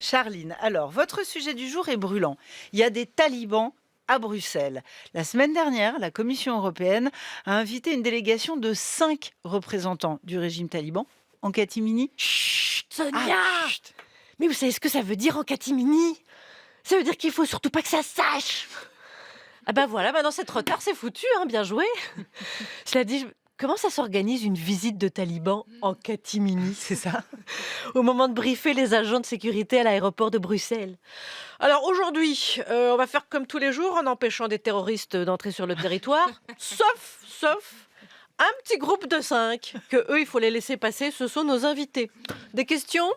Charline, alors, votre sujet du jour est brûlant. Il y a des talibans à Bruxelles. La semaine dernière, la Commission européenne a invité une délégation de 5 représentants du régime taliban en catimini. Chut, Ah, Sonia! chut. Mais vous savez ce que ça veut dire en catimini? Ça veut dire qu'il faut surtout pas que ça sache. Ah ben voilà, maintenant c'est trop tard, c'est foutu, hein, bien joué. Cela dit, comment ça s'organise une visite de talibans en catimini? C'est ça. Au moment de briefer les agents de sécurité à l'aéroport de Bruxelles. Alors aujourd'hui, on va faire comme tous les jours en empêchant des terroristes d'entrer sur le territoire, sauf un petit groupe de 5 que eux il faut les laisser passer, ce sont nos invités. Des questions?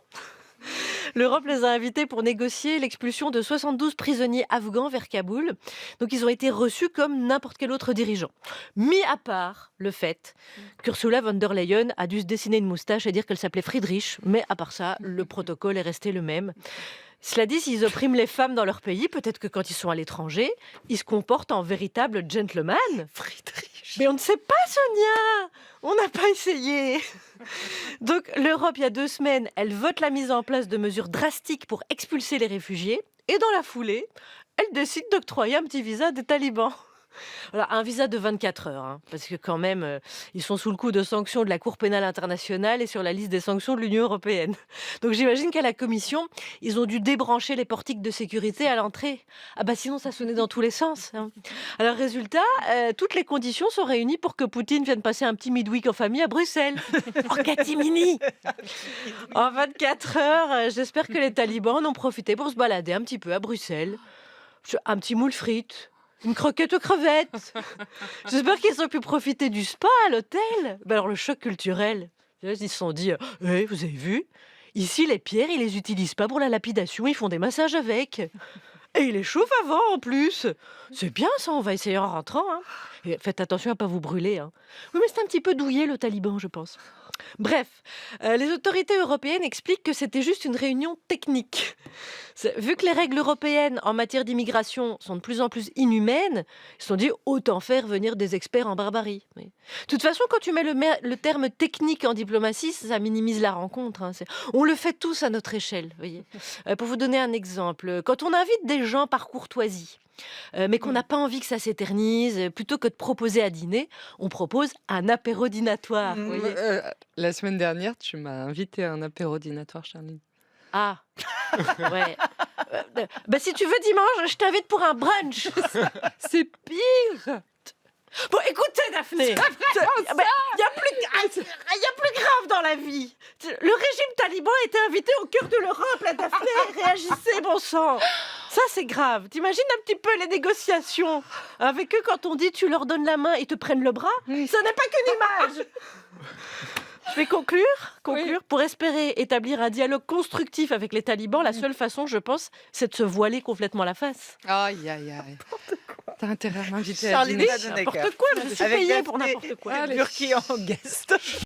L'Europe les a invités pour négocier l'expulsion de 72 prisonniers afghans vers Kaboul. Donc ils ont été reçus comme n'importe quel autre dirigeant. Mis à part le fait qu'Ursula von der Leyen a dû se dessiner une moustache et dire qu'elle s'appelait Friedrich, mais à part ça, le protocole est resté le même. Cela dit, s'ils oppriment les femmes dans leur pays, peut-être que quand ils sont à l'étranger, ils se comportent en véritables gentlemen. Friedrich. Mais on ne sait pas, Sonia! On n'a pas essayé. Donc l'Europe, il y a 2 semaines, elle vote la mise en place de mesures drastiques pour expulser les réfugiés. Et dans la foulée, elle décide d'octroyer un petit visa des talibans. Voilà, un visa de 24 heures, hein, parce que quand même, ils sont sous le coup de sanctions de la Cour pénale internationale et sur la liste des sanctions de l'Union européenne. Donc j'imagine qu'à la Commission, ils ont dû débrancher les portiques de sécurité à l'entrée. Ah bah sinon, ça sonnait dans tous les sens, hein. Alors résultat, toutes les conditions sont réunies pour que Poutine vienne passer un petit midweek en famille à Bruxelles. En catimini. En 24 heures, j'espère que les talibans en ont profité pour se balader un petit peu à Bruxelles. Un petit moule frites. Une croquette aux crevettes. J'espère qu'ils ont pu profiter du spa à l'hôtel. Ben alors le choc culturel. Ils se sont dit, hey, vous avez vu? Ici, les pierres, ils les utilisent pas pour la lapidation, ils font des massages avec. Et ils les chauffent avant en plus. C'est bien ça, on va essayer en rentrant, hein. Et faites attention à pas vous brûler, hein. Oui, mais c'est un petit peu douillé le taliban, je pense. Bref, les autorités européennes expliquent que c'était juste une réunion technique. Vu que les règles européennes en matière d'immigration sont de plus en plus inhumaines, ils se sont dit autant faire venir des experts en barbarie. Mais, de toute façon, quand tu mets le terme technique en diplomatie, ça minimise la rencontre, hein. On le fait tous à notre échelle. Voyez. Pour vous donner un exemple, quand on invite des gens par courtoisie, mais qu'on n'a pas envie que ça s'éternise, plutôt que de proposer à dîner, on propose un apéro dînatoire. Vous voyez. La semaine dernière, tu m'as invité à un apéro dînatoire, Charline. Ah, ouais. Bah, si tu veux dimanche, je t'invite pour un brunch. C'est pire. Bon, écoutez, Daphné, il y a plus grave dans la vie. Le régime taliban a été invité au cœur de l'Europe, la Daphné. Réagissez, bon sang. Ça, c'est grave. T'imagines un petit peu les négociations avec eux quand on dit tu leur donnes la main et te prennent le bras? Ce n'est pas qu'une image. Je vais conclure. Oui. Pour espérer établir un dialogue constructif avec les talibans, la seule façon, je pense, c'est de se voiler complètement la face. Aïe, aïe, aïe. T'as intérêt à m'inviter à Charline dîner. va donner N'importe cœur. quoi, je suis Avec payée Daphné pour n'importe quoi. Burki en guest.